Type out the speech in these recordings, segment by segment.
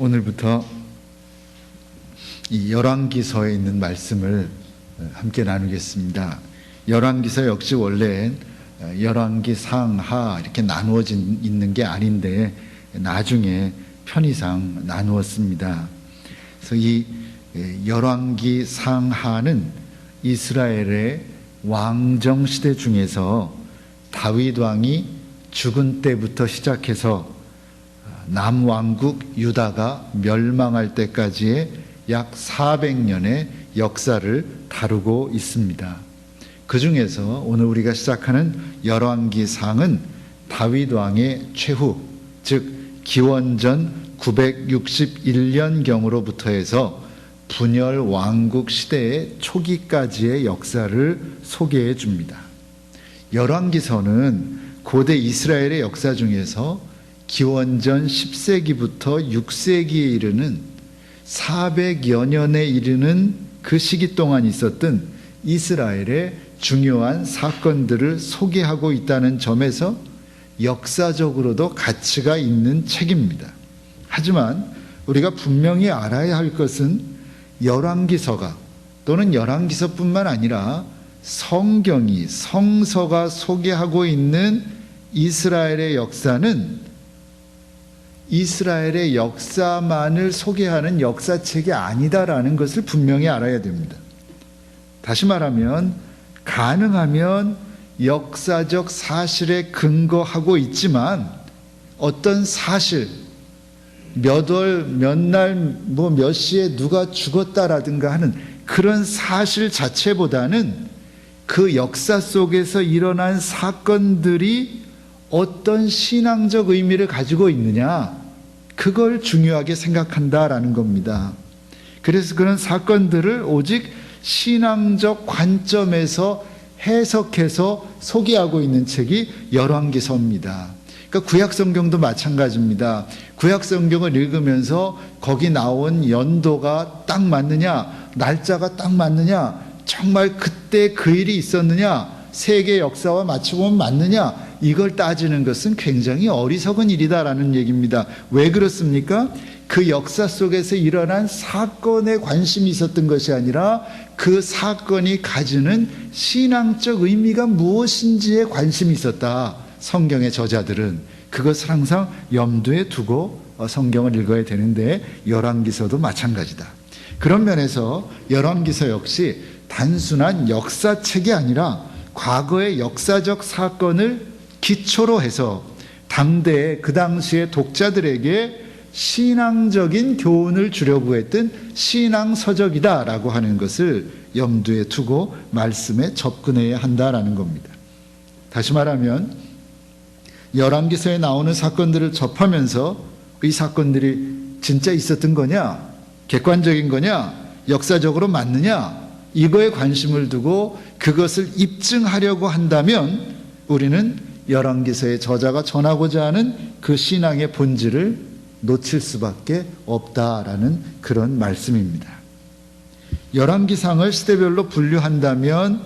오늘부터 이 열왕기서에 있는 말씀을 함께 나누겠습니다. 열왕기서 역시 원래 열왕기 상하 이렇게 나누어져 있는 게 아닌데 나중에 편의상 나누었습니다. 그래서 이 열왕기 상하는 이스라엘의 왕정 시대 중에서 다윗 왕이 죽은 때부터 시작해서 남왕국 유다가 멸망할 때까지의 약 400년의 역사를 다루고 있습니다. 그 중에서 오늘 우리가 시작하는 열왕기상은 다윗 왕의 최후, 즉 기원전 961년경으로부터 해서 분열 왕국 시대의 초기까지의 역사를 소개해 줍니다. 열왕기서는 고대 이스라엘의 역사 중에서 기원전 10세기부터 6세기에 이르는 400여 년에 이르는 그 시기 동안 있었던 이스라엘의 중요한 사건들을 소개하고 있다는 점에서 역사적으로도 가치가 있는 책입니다. 하지만 우리가 분명히 알아야 할 것은 열왕기서가 또는 열왕기서뿐만 아니라 성경이 성서가 소개하고 있는 이스라엘의 역사는 이스라엘의 역사만을 소개하는 역사책이 아니다라는 것을 분명히 알아야 됩니다. 다시 말하면 가능하면 역사적 사실에 근거하고 있지만 어떤 사실, 몇 월, 몇 날, 몇 시에 누가 죽었다라든가 하는 그런 사실 자체보다는 그 역사 속에서 일어난 사건들이 어떤 신앙적 의미를 가지고 있느냐, 그걸 중요하게 생각한다라는 겁니다. 그래서 그런 사건들을 오직 신앙적 관점에서 해석해서 소개하고 있는 책이 열왕기서입니다. 그러니까 구약성경도 마찬가지입니다. 구약성경을 읽으면서 거기 나온 연도가 딱 맞느냐, 날짜가 딱 맞느냐, 정말 그때 그 일이 있었느냐, 세계 역사와 맞춰보면 맞느냐, 이걸 따지는 것은 굉장히 어리석은 일이다라는 얘기입니다. 왜 그렇습니까? 그 역사 속에서 일어난 사건에 관심이 있었던 것이 아니라 그 사건이 가지는 신앙적 의미가 무엇인지에 관심이 있었다. 성경의 저자들은 그것을 항상 염두에 두고 성경을 읽어야 되는데 열왕기서도 마찬가지다. 그런 면에서 열왕기서 역시 단순한 역사책이 아니라 과거의 역사적 사건을 기초로 해서 당대의 그 당시의 독자들에게 신앙적인 교훈을 주려고 했던 신앙서적이다라고 하는 것을 염두에 두고 말씀에 접근해야 한다라는 겁니다. 다시 말하면 열왕기서에 나오는 사건들을 접하면서 이 사건들이 진짜 있었던 거냐, 객관적인 거냐, 역사적으로 맞느냐, 이거에 관심을 두고 그것을 입증하려고 한다면 우리는 열왕기서의 저자가 전하고자 하는 그 신앙의 본질을 놓칠 수밖에 없다라는 그런 말씀입니다. 열왕기상을 시대별로 분류한다면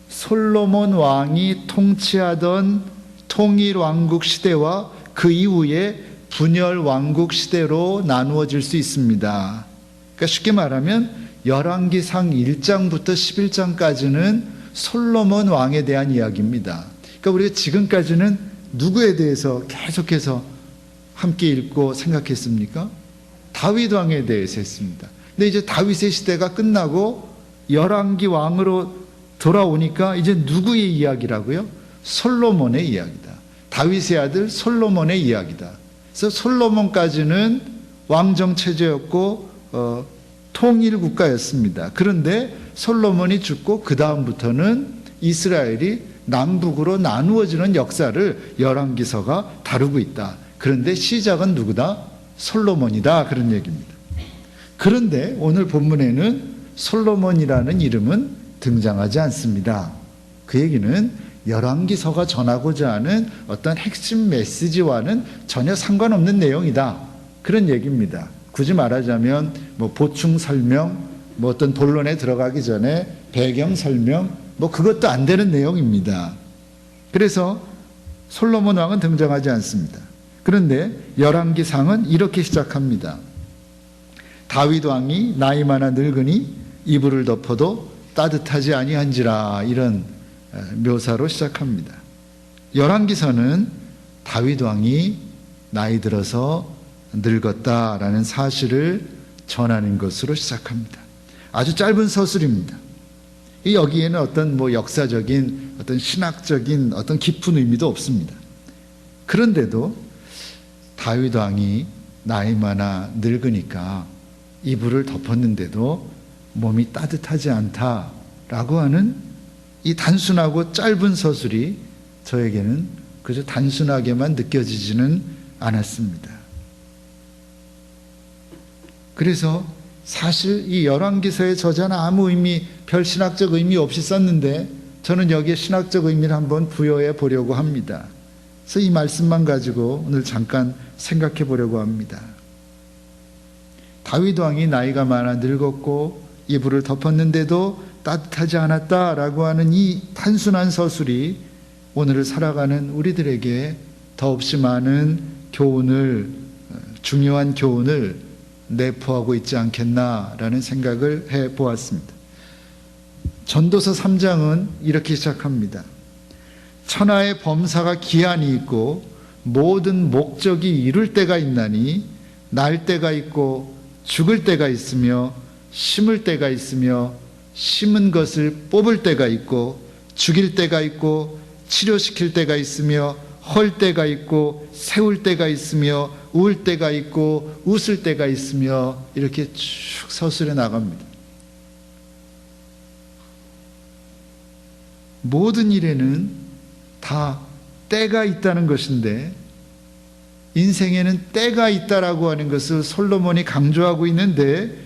솔로몬 왕이 통치하던 통일왕국 시대와 그 이후에 분열왕국 시대로 나누어질 수 있습니다. 그러니까 쉽게 말하면 열왕기상 1장부터 11장까지는 솔로몬 왕에 대한 이야기입니다. 그러니까 우리가 지금까지는 누구에 대해서 계속해서 함께 읽고 생각했습니까? 다윗 왕에 대해서 했습니다. 근데 이제 다윗의 시대가 끝나고 열왕기 왕으로 돌아오니까 이제 누구의 이야기라고요? 솔로몬의 이야기다. 다윗의 아들 솔로몬의 이야기다. 그래서 솔로몬까지는 왕정 체제였고 통일 국가였습니다. 그런데 솔로몬이 죽고 그 다음부터는 이스라엘이 남북으로 나누어지는 역사를 열왕기서가 다루고 있다. 그런데 시작은 누구다? 솔로몬이다. 그런 얘기입니다. 그런데 오늘 본문에는 솔로몬이라는 이름은 등장하지 않습니다. 그 얘기는 열왕기서가 전하고자 하는 어떤 핵심 메시지와는 전혀 상관없는 내용이다. 그런 얘기입니다. 굳이 말하자면 보충 설명, 어떤 본론에 들어가기 전에 배경 설명, 그것도 안 되는 내용입니다. 그래서 솔로몬 왕은 등장하지 않습니다. 그런데 열왕기상은 이렇게 시작합니다. 다윗 왕이 나이 많아 늙으니 이불을 덮어도 따뜻하지 아니한지라, 이런 묘사로 시작합니다. 열왕기서는 다윗 왕이 나이 들어서 늙었다라는 사실을 전하는 것으로 시작합니다. 아주 짧은 서술입니다. 여기에는 어떤 역사적인, 어떤 신학적인 어떤 깊은 의미도 없습니다. 그런데도 다윗 왕이 나이 많아 늙으니까 이불을 덮었는데도 몸이 따뜻하지 않다라고 하는 이 단순하고 짧은 서술이 저에게는 그저 단순하게만 느껴지지는 않았습니다. 그래서 사실 이 열왕기서의 저자는 아무 별 신학적 의미 없이 썼는데 저는 여기에 신학적 의미를 한번 부여해 보려고 합니다. 그래서 이 말씀만 가지고 오늘 잠깐 생각해 보려고 합니다. 다윗 왕이 나이가 많아 늙었고 이불을 덮었는데도 따뜻하지 않았다라고 하는 이 단순한 서술이 오늘을 살아가는 우리들에게 더없이 많은 교훈을, 중요한 교훈을 내포하고 있지 않겠나라는 생각을 해보았습니다. 전도서 3장은 이렇게 시작합니다. 천하의 범사가 기한이 있고 모든 목적이 이룰 때가 있나니 날 때가 있고 죽을 때가 있으며 심을 때가 있으며 심은 것을 뽑을 때가 있고 죽일 때가 있고 치료시킬 때가 있으며 헐 때가 있고 세울 때가 있으며 울 때가 있고 웃을 때가 있으며, 이렇게 쭉 서술해 나갑니다. 모든 일에는 다 때가 있다는 것인데 인생에는 때가 있다라고 하는 것을 솔로몬이 강조하고 있는데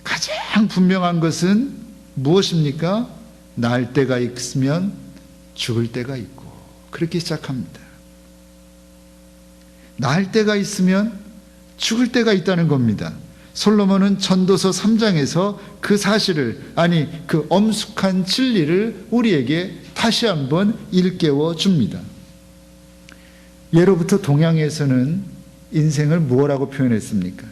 가장 분명한 것은 무엇입니까? 날 때가 있으면 죽을 때가 있고, 그렇게 시작합니다. 날 때가 있으면 죽을 때가 있다는 겁니다. 솔로몬은 전도서 3장에서 그 사실을, 그 엄숙한 진리를 우리에게 다시 한번 일깨워 줍니다. 예로부터 동양에서는 인생을 무엇라고 표현했습니까?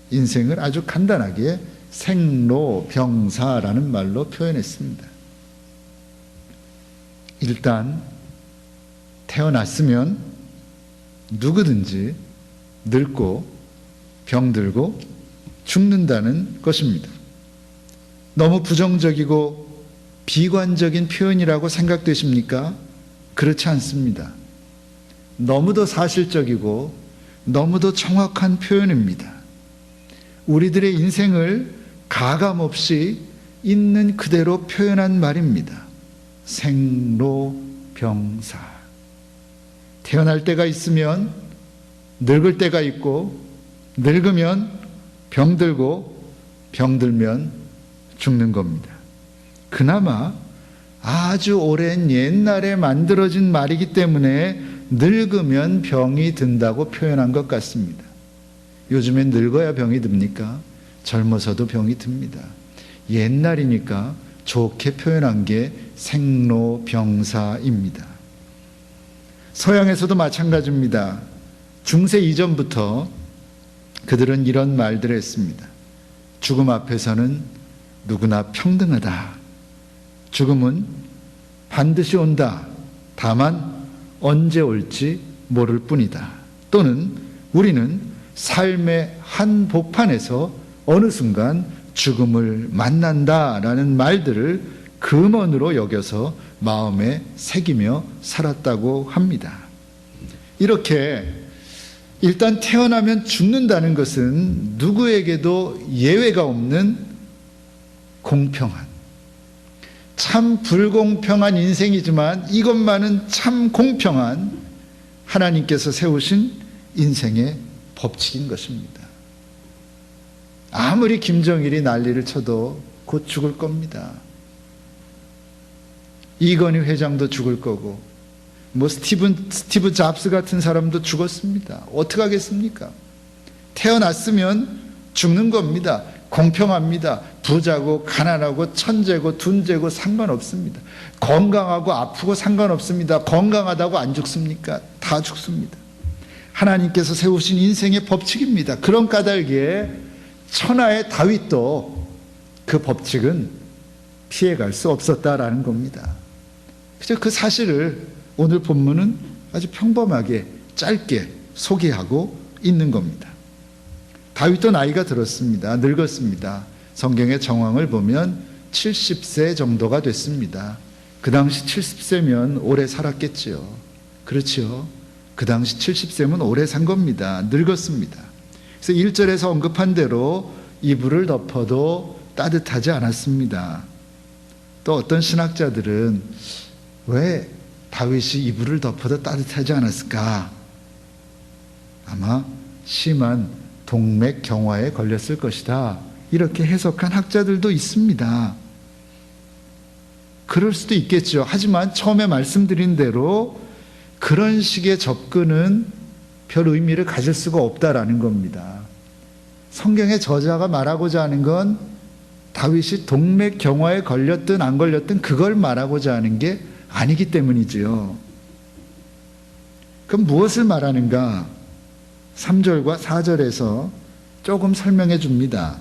인생을 아주 간단하게 생로병사라는 말로 표현했습니다. 일단 태어났으면 누구든지 늙고 병들고 죽는다는 것입니다. 너무 부정적이고 비관적인 표현이라고 생각되십니까? 그렇지 않습니다. 너무도 사실적이고 너무도 정확한 표현입니다. 우리들의 인생을 가감없이 있는 그대로 표현한 말입니다. 생로병사. 태어날 때가 있으면 늙을 때가 있고, 늙으면 병들고, 병들면 죽는 겁니다. 그나마 아주 오랜 옛날에 만들어진 말이기 때문에 늙으면 병이 든다고 표현한 것 같습니다. 요즘엔 늙어야 병이 듭니까? 젊어서도 병이 듭니다. 옛날이니까 좋게 표현한 게 생로병사입니다. 서양에서도 마찬가지입니다. 중세 이전부터 그들은 이런 말들을 했습니다. 죽음 앞에서는 누구나 평등하다. 죽음은 반드시 온다. 다만 언제 올지 모를 뿐이다. 또는 우리는 삶의 한 복판에서 어느 순간 죽음을 만난다라는 말들을 금언으로 여겨서 마음에 새기며 살았다고 합니다. 이렇게 일단 태어나면 죽는다는 것은 누구에게도 예외가 없는 공평한, 참 불공평한 인생이지만 이것만은 참 공평한 하나님께서 세우신 인생의 법칙인 것입니다. 아무리 김정일이 난리를 쳐도 곧 죽을 겁니다. 이건희 회장도 죽을 거고, 스티브 잡스 같은 사람도 죽었습니다. 어떻게 하겠습니까? 태어났으면 죽는 겁니다. 공평합니다. 부자고 가난하고 천재고 둔재고 상관없습니다. 건강하고 아프고 상관없습니다. 건강하다고 안 죽습니까? 다 죽습니다. 하나님께서 세우신 인생의 법칙입니다. 그런 까닭에 천하의 다윗도 그 법칙은 피해갈 수 없었다라는 겁니다. 그래서 그 사실을 오늘 본문은 아주 평범하게 짧게 소개하고 있는 겁니다. 다윗도 나이가 들었습니다. 늙었습니다. 성경의 정황을 보면 70세 정도가 됐습니다. 그 당시 70세면 오래 살았겠지요. 그렇죠. 그 당시 70세면 오래 산 겁니다. 늙었습니다. 그래서 1절에서 언급한 대로 이불을 덮어도 따뜻하지 않았습니다. 또 어떤 신학자들은 왜 다윗이 이불을 덮어도 따뜻하지 않았을까? 아마 심한 동맥경화에 걸렸을 것이다. 이렇게 해석한 학자들도 있습니다. 그럴 수도 있겠죠. 하지만 처음에 말씀드린 대로 그런 식의 접근은 별 의미를 가질 수가 없다라는 겁니다. 성경의 저자가 말하고자 하는 건 다윗이 동맥경화에 걸렸든 안 걸렸든 그걸 말하고자 하는 게 아니기 때문이지요. 그럼 무엇을 말하는가? 3절과 4절에서 조금 설명해 줍니다.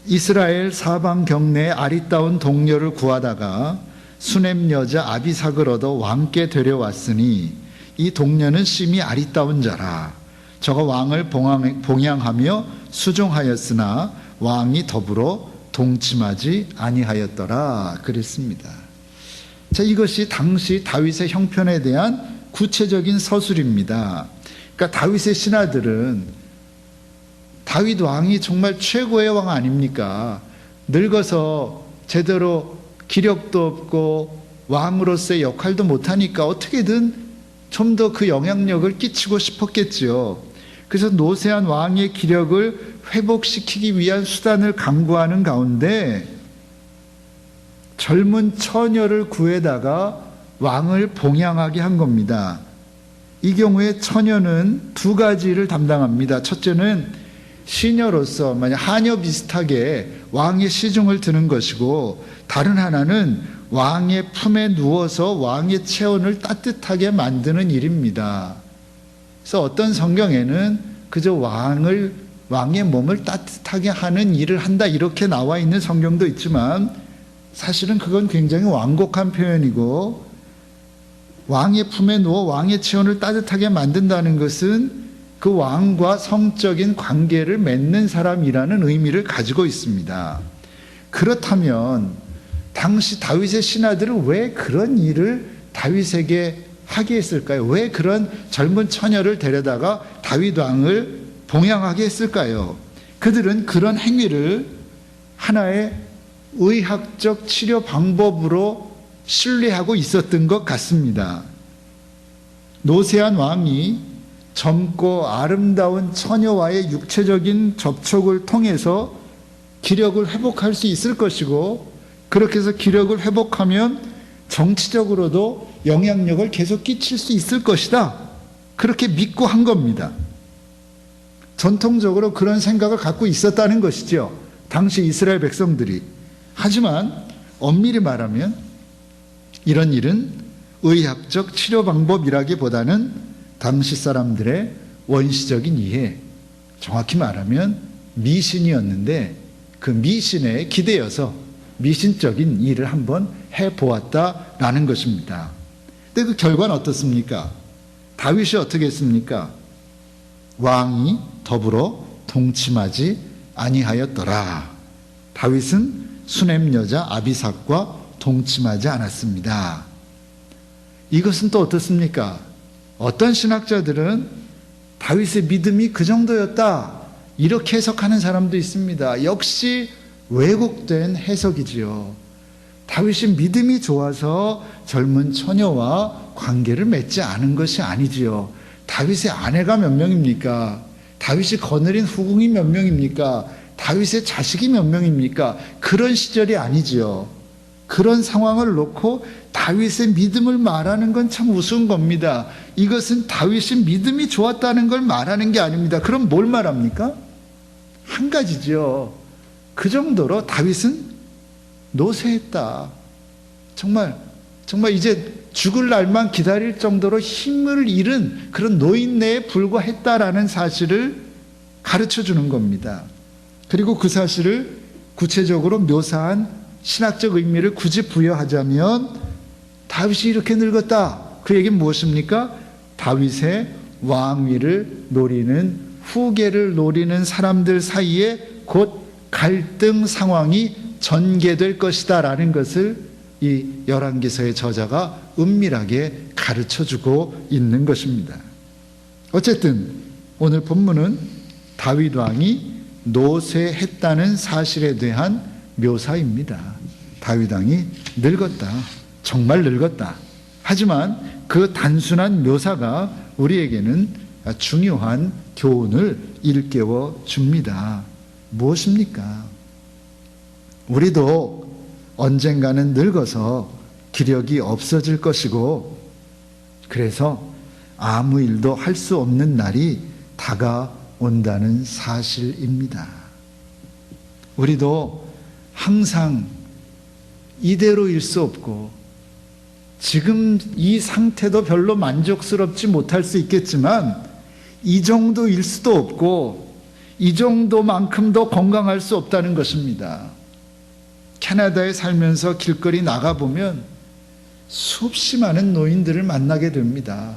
이스라엘 사방 경내에 아리따운 동료를 구하다가 수넴 여자 아비삭을 얻어 왕께 데려왔으니 이 동료는 심히 아리따운 자라. 저가 왕을 봉양하며 수종하였으나 왕이 더불어 동침하지 아니하였더라. 그랬습니다. 자, 이것이 당시 다윗의 형편에 대한 구체적인 서술입니다. 그러니까 다윗의 신하들은 다윗 왕이 정말 최고의 왕 아닙니까? 늙어서 제대로 기력도 없고 왕으로서의 역할도 못하니까 어떻게든 좀 더 그 영향력을 끼치고 싶었겠지요. 그래서 노쇠한 왕의 기력을 회복시키기 위한 수단을 강구하는 가운데 젊은 처녀를 구해다가 왕을 봉양하게 한 겁니다. 이 경우에 처녀는 두 가지를 담당합니다. 첫째는 시녀로서 만약 하녀 비슷하게 왕의 시중을 드는 것이고, 다른 하나는 왕의 품에 누워서 왕의 체온을 따뜻하게 만드는 일입니다. 그래서 어떤 성경에는 그저 왕의 몸을 따뜻하게 하는 일을 한다 이렇게 나와 있는 성경도 있지만, 사실은 그건 굉장히 완곡한 표현이고, 왕의 품에 누워 왕의 체온을 따뜻하게 만든다는 것은 그 왕과 성적인 관계를 맺는 사람이라는 의미를 가지고 있습니다. 그렇다면 당시 다윗의 신하들은 왜 그런 일을 다윗에게 하게 했을까요? 왜 그런 젊은 처녀를 데려다가 다윗 왕을 봉양하게 했을까요? 그들은 그런 행위를 하나의 의학적 치료 방법으로 신뢰하고 있었던 것 같습니다. 노쇠한 왕이 젊고 아름다운 처녀와의 육체적인 접촉을 통해서 기력을 회복할 수 있을 것이고, 그렇게 해서 기력을 회복하면 정치적으로도 영향력을 계속 끼칠 수 있을 것이다. 그렇게 믿고 한 겁니다. 전통적으로 그런 생각을 갖고 있었다는 것이죠. 당시 이스라엘 백성들이. 하지만 엄밀히 말하면 이런 일은 의학적 치료 방법이라기보다는 당시 사람들의 원시적인 이해, 정확히 말하면 미신이었는데 그 미신에 기대어서 미신적인 일을 한번 해보았다라는 것입니다. 근데 그 결과는 어떻습니까? 다윗이 어떻게 했습니까? 왕이 더불어 동침하지 아니하였더라. 다윗은 수넴 여자 아비삭과 동침하지 않았습니다. 이것은 또 어떻습니까? 어떤 신학자들은 다윗의 믿음이 그 정도였다 이렇게 해석하는 사람도 있습니다. 역시 왜곡된 해석이지요. 다윗이 믿음이 좋아서 젊은 처녀와 관계를 맺지 않은 것이 아니지요. 다윗의 아내가 몇 명입니까? 다윗이 거느린 후궁이 몇 명입니까? 다윗의 자식이 몇 명입니까? 그런 시절이 아니지요. 그런 상황을 놓고 다윗의 믿음을 말하는 건 참 우스운 겁니다. 이것은 다윗이 믿음이 좋았다는 걸 말하는 게 아닙니다. 그럼 뭘 말합니까? 한 가지죠. 그 정도로 다윗은 노쇠했다. 정말 이제 죽을 날만 기다릴 정도로 힘을 잃은 그런 노인네에 불과했다라는 사실을 가르쳐 주는 겁니다. 그리고 그 사실을 구체적으로 묘사한 신학적 의미를 굳이 부여하자면 다윗이 이렇게 늙었다. 그 얘기는 무엇입니까? 다윗의 왕위를 노리는, 후계를 노리는 사람들 사이에 곧 갈등 상황이 전개될 것이다 라는 것을 이 열왕기서의 저자가 은밀하게 가르쳐주고 있는 것입니다. 어쨌든 오늘 본문은 다윗 왕이 노쇠했다는 사실에 대한 묘사입니다. 다윗 왕이 늙었다. 정말 늙었다. 하지만 그 단순한 묘사가 우리에게는 중요한 교훈을 일깨워 줍니다. 무엇입니까? 우리도 언젠가는 늙어서 기력이 없어질 것이고, 그래서 아무 일도 할 수 없는 날이 다가온다는 사실입니다. 우리도 항상 이대로일 수 없고, 지금 이 상태도 별로 만족스럽지 못할 수 있겠지만 이 정도일 수도 없고 이 정도만큼도 건강할 수 없다는 것입니다. 캐나다에 살면서 길거리 나가보면 수없이 많은 노인들을 만나게 됩니다.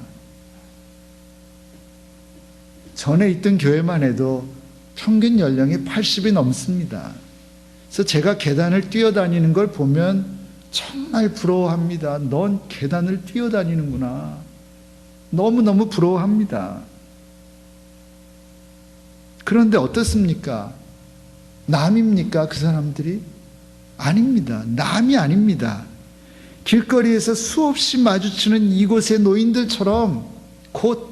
전에 있던 교회만 해도 평균 연령이 80이 넘습니다. 그래서 제가 계단을 뛰어다니는 걸 보면 정말 부러워합니다. 넌 계단을 뛰어다니는구나. 너무너무 부러워합니다. 그런데 어떻습니까? 남입니까? 그 사람들이? 아닙니다. 남이 아닙니다. 길거리에서 수없이 마주치는 이곳의 노인들처럼 곧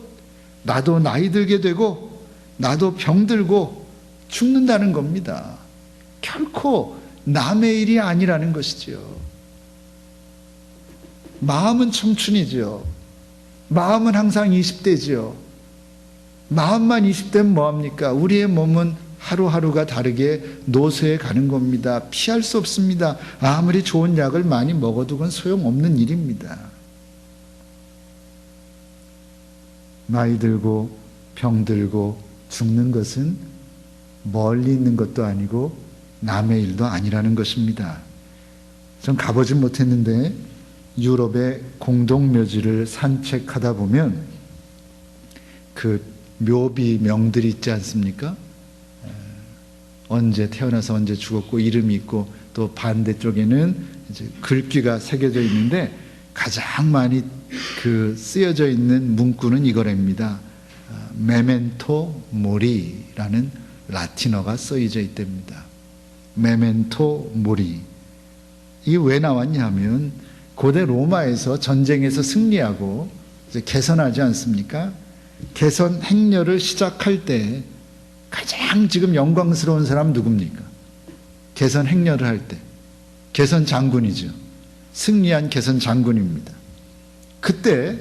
나도 나이 들게 되고 나도 병들고 죽는다는 겁니다. 결코 남의 일이 아니라는 것이지요. 마음은 청춘이지요. 마음은 항상 20대지요. 마음만 20대면 뭐합니까? 우리의 몸은 하루하루가 다르게 노쇠해 가는 겁니다. 피할 수 없습니다. 아무리 좋은 약을 많이 먹어도 그건 소용없는 일입니다. 나이 들고 병들고 죽는 것은 멀리 있는 것도 아니고 남의 일도 아니라는 것입니다. 전 가보진 못했는데 유럽의 공동묘지를 산책하다 보면 그 묘비명들이 있지 않습니까? 언제 태어나서 언제 죽었고 이름이 있고 또 반대쪽에는 이제 글귀가 새겨져 있는데 가장 많이 그 쓰여져 있는 문구는 이거랍니다. 메멘토 모리라는 라틴어가 쓰여져 있답니다. 메멘토 모리. 이게 왜 나왔냐 하면 고대 로마에서 전쟁에서 승리하고 이제 개선하지 않습니까? 개선 행렬을 시작할 때 가장 지금 영광스러운 사람 누굽니까? 개선 행렬을 할 때 개선 장군이죠. 승리한 개선 장군입니다. 그때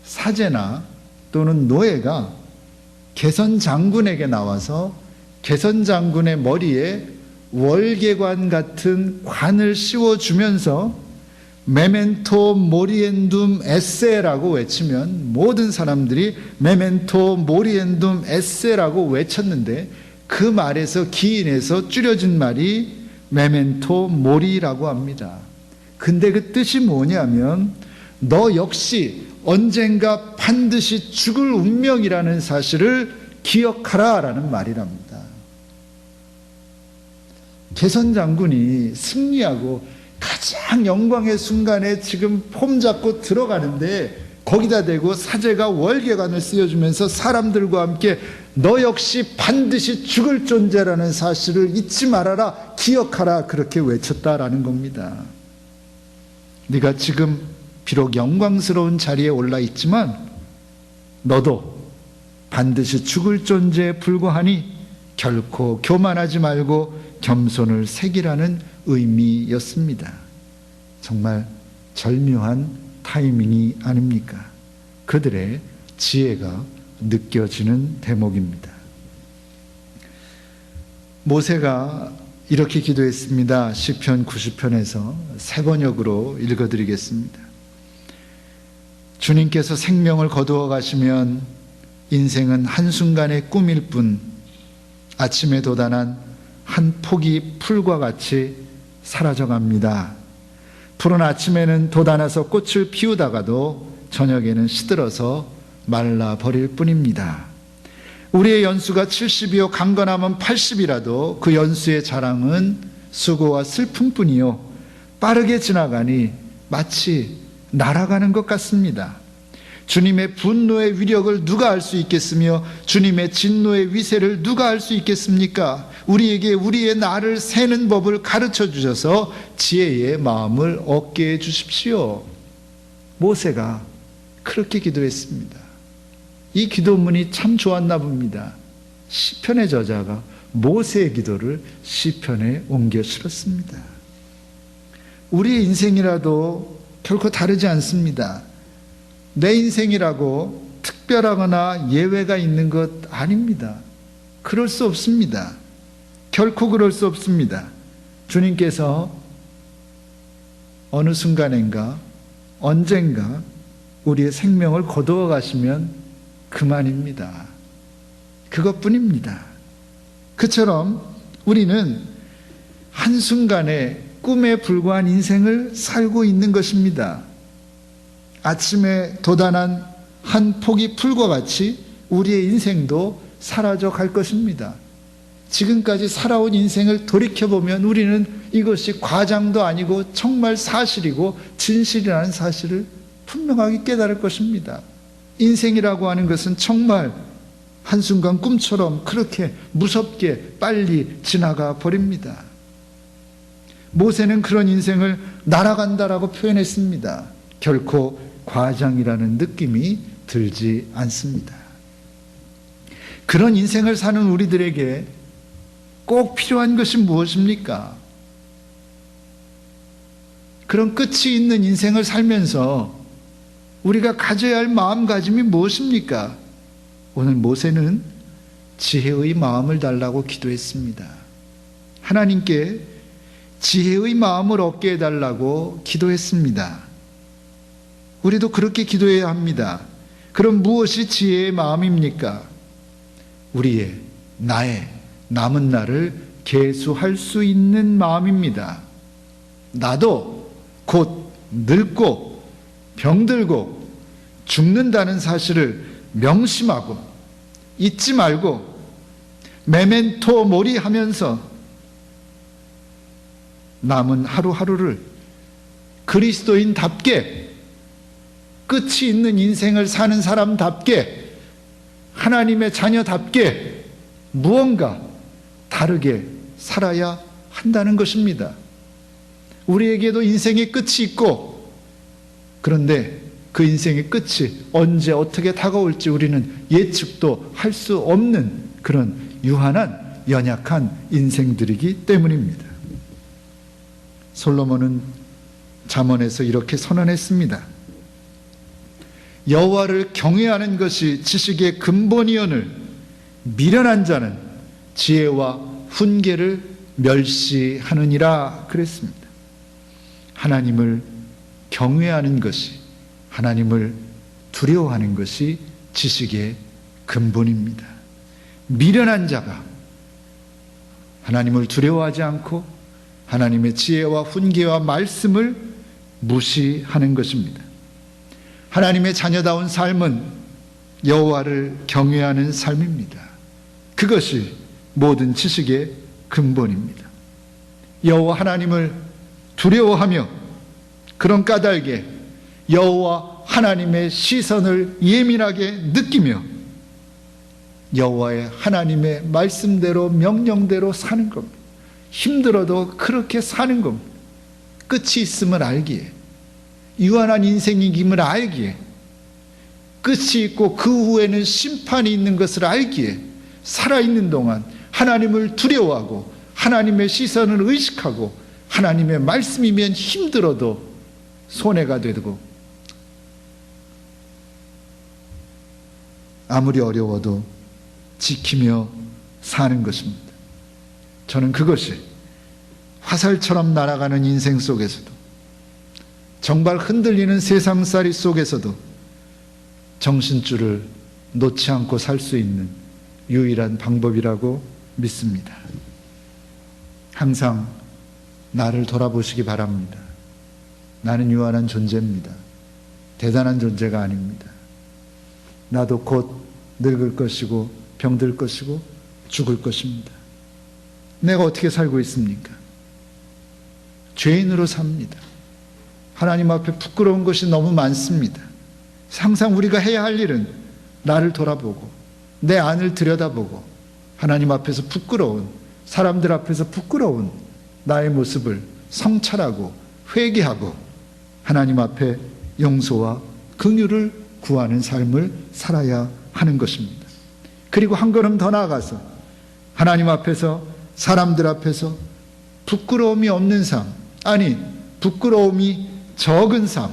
사제나 또는 노예가 개선 장군에게 나와서 개선 장군의 머리에 월계관 같은 관을 씌워주면서 메멘토 모리엔둠 에세라고 외치면 모든 사람들이 메멘토 모리엔둠 에세라고 외쳤는데 그 말에서 기인해서 줄여진 말이 메멘토 모리라고 합니다. 근데 그 뜻이 뭐냐면 너 역시 언젠가 반드시 죽을 운명이라는 사실을 기억하라 라는 말이랍니다. 개선 장군이 승리하고 가장 영광의 순간에 지금 폼 잡고 들어가는데 거기다 대고 사제가 월계관을 씌워주면서 사람들과 함께 너 역시 반드시 죽을 존재라는 사실을 잊지 말아라, 기억하라 그렇게 외쳤다라는 겁니다. 네가 지금 비록 영광스러운 자리에 올라 있지만 너도 반드시 죽을 존재에 불과하니 결코 교만하지 말고 겸손을 새기라는 의미였습니다. 정말 절묘한 타이밍이 아닙니까? 그들의 지혜가 느껴지는 대목입니다. 모세가 이렇게 기도했습니다. 시편 90편에서 세 번역으로 읽어드리겠습니다. 주님께서 생명을 거두어 가시면 인생은 한순간의 꿈일 뿐 아침에 돋아난 한 포기 풀과 같이 사라져갑니다. 푸른 아침에는 돋아나서 꽃을 피우다가도 저녁에는 시들어서 말라버릴 뿐입니다. 우리의 연수가 70이요 강건하면 80이라도 그 연수의 자랑은 수고와 슬픔뿐이요 빠르게 지나가니 마치 날아가는 것 같습니다. 주님의 분노의 위력을 누가 알 수 있겠으며 주님의 진노의 위세를 누가 알 수 있겠습니까? 우리에게 우리의 날을 세는 법을 가르쳐 주셔서 지혜의 마음을 얻게 해 주십시오. 모세가 그렇게 기도했습니다. 이 기도문이 참 좋았나 봅니다. 시편의 저자가 모세의 기도를 시편에 옮겨 실었습니다. 우리의 인생이라도 결코 다르지 않습니다. 내 인생이라고 특별하거나 예외가 있는 것 아닙니다. 그럴 수 없습니다. 결코 그럴 수 없습니다. 주님께서 어느 순간인가 언젠가 우리의 생명을 거두어 가시면 그만입니다. 그것뿐입니다. 그처럼 우리는 한순간에 꿈에 불과한 인생을 살고 있는 것입니다. 아침에 돋아난 한 포기 풀과 같이 우리의 인생도 사라져 갈 것입니다. 지금까지 살아온 인생을 돌이켜보면 우리는 이것이 과장도 아니고 정말 사실이고 진실이라는 사실을 분명하게 깨달을 것입니다. 인생이라고 하는 것은 정말 한순간 꿈처럼 그렇게 무섭게 빨리 지나가 버립니다. 모세는 그런 인생을 날아간다라고 표현했습니다. 결코 과장이라는 느낌이 들지 않습니다. 그런 인생을 사는 우리들에게 꼭 필요한 것이 무엇입니까? 그런 끝이 있는 인생을 살면서 우리가 가져야 할 마음가짐이 무엇입니까? 오늘 모세는 지혜의 마음을 달라고 기도했습니다. 하나님께 지혜의 마음을 얻게 해달라고 기도했습니다. 우리도 그렇게 기도해야 합니다. 그럼 무엇이 지혜의 마음입니까? 나의 남은 날을 계수할 수 있는 마음입니다. 나도 곧 늙고 병들고 죽는다는 사실을 명심하고 잊지 말고 메멘토 모리 하면서 남은 하루하루를 그리스도인답게 끝이 있는 인생을 사는 사람답게 하나님의 자녀답게 무언가 다르게 살아야 한다는 것입니다. 우리에게도 인생의 끝이 있고 그런데 그 인생의 끝이 언제 어떻게 다가올지 우리는 예측도 할 수 없는 그런 유한한 연약한 인생들이기 때문입니다. 솔로몬은 잠언에서 이렇게 선언했습니다. 여호와를 경외하는 것이 지식의 근본이오늘 미련한 자는 지혜와 훈계를 멸시하느니라 그랬습니다. 하나님을 경외하는 것이, 하나님을 두려워하는 것이 지식의 근본입니다. 미련한 자가 하나님을 두려워하지 않고 하나님의 지혜와 훈계와 말씀을 무시하는 것입니다. 하나님의 자녀다운 삶은 여호와를 경외하는 삶입니다. 그것이 모든 지식의 근본입니다. 여호와 하나님을 두려워하며 그런 까닭에 여호와 하나님의 시선을 예민하게 느끼며 여호와의 하나님의 말씀대로 명령대로 사는 겁니다. 힘들어도 그렇게 사는 겁니다. 끝이 있음을 알기에, 유한한 인생임을 알기에, 끝이 있고 그 후에는 심판이 있는 것을 알기에 살아있는 동안 하나님을 두려워하고 하나님의 시선을 의식하고 하나님의 말씀이면 힘들어도 손해가 되고 아무리 어려워도 지키며 사는 것입니다. 저는 그것이 화살처럼 날아가는 인생 속에서도 정말 흔들리는 세상살이 속에서도 정신줄을 놓지 않고 살 수 있는 유일한 방법이라고 믿습니다. 항상 나를 돌아보시기 바랍니다. 나는 유한한 존재입니다. 대단한 존재가 아닙니다. 나도 곧 늙을 것이고 병들 것이고 죽을 것입니다. 내가 어떻게 살고 있습니까? 죄인으로 삽니다. 하나님 앞에 부끄러운 것이 너무 많습니다. 항상 우리가 해야 할 일은 나를 돌아보고 내 안을 들여다보고 하나님 앞에서 부끄러운, 사람들 앞에서 부끄러운 나의 모습을 성찰하고 회개하고 하나님 앞에 용서와 긍휼을 구하는 삶을 살아야 하는 것입니다. 그리고 한 걸음 더 나아가서 하나님 앞에서, 사람들 앞에서 부끄러움이 없는 삶, 아니 부끄러움이 적은 삶,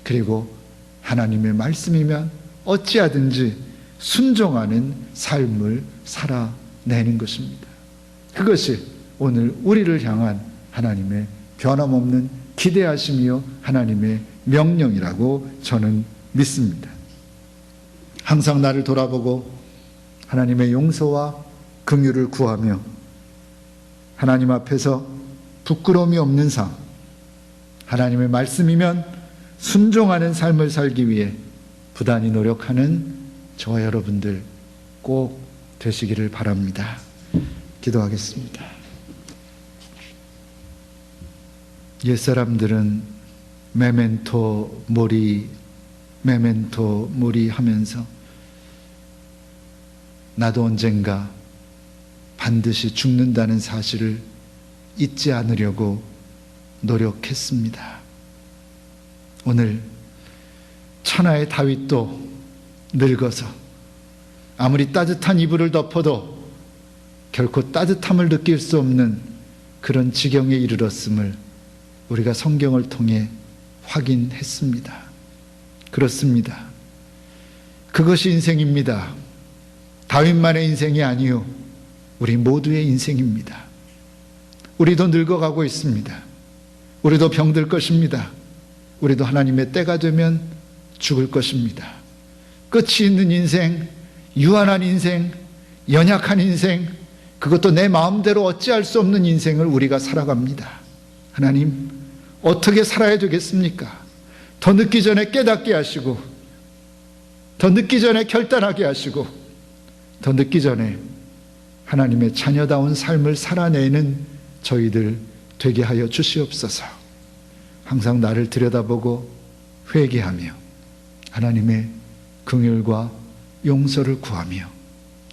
그리고 하나님의 말씀이면 어찌하든지 순종하는 삶을 살아내는 것입니다. 그것이 오늘 우리를 향한 하나님의 변함없는 기대하심이요 하나님의 명령이라고 저는 믿습니다. 항상 나를 돌아보고 하나님의 용서와 긍휼을 구하며 하나님 앞에서 부끄러움이 없는 삶, 하나님의 말씀이면 순종하는 삶을 살기 위해 부단히 노력하는 저와 여러분들 꼭 되시기를 바랍니다. 기도하겠습니다. 옛사람들은 메멘토 모리 하면서 나도 언젠가 반드시 죽는다는 사실을 잊지 않으려고 노력했습니다. 오늘 천하의 다윗도 늙어서 아무리 따뜻한 이불을 덮어도 결코 따뜻함을 느낄 수 없는 그런 지경에 이르렀음을 우리가 성경을 통해 확인했습니다. 그렇습니다. 그것이 인생입니다. 다윗만의 인생이 아니요, 우리 모두의 인생입니다. 우리도 늙어가고 있습니다. 우리도 병들 것입니다. 우리도 하나님의 때가 되면 죽을 것입니다. 끝이 있는 인생, 유한한 인생, 연약한 인생, 그것도 내 마음대로 어찌할 수 없는 인생을 우리가 살아갑니다. 하나님, 어떻게 살아야 되겠습니까? 더 늦기 전에 깨닫게 하시고, 더 늦기 전에 결단하게 하시고, 더 늦기 전에 하나님의 자녀다운 삶을 살아내는 저희들 되게 하여 주시옵소서. 항상 나를 들여다보고 회개하며 하나님의 긍휼과 용서를 구하며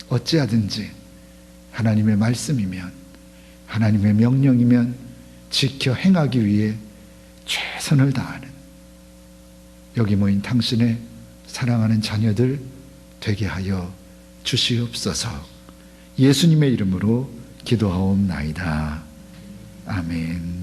어찌하든지 하나님의 말씀이면, 하나님의 명령이면 지켜 행하기 위해 최선을 다하는 여기 모인 당신의 사랑하는 자녀들 되게 하여 주시옵소서. 예수님의 이름으로 기도하옵나이다. 아멘.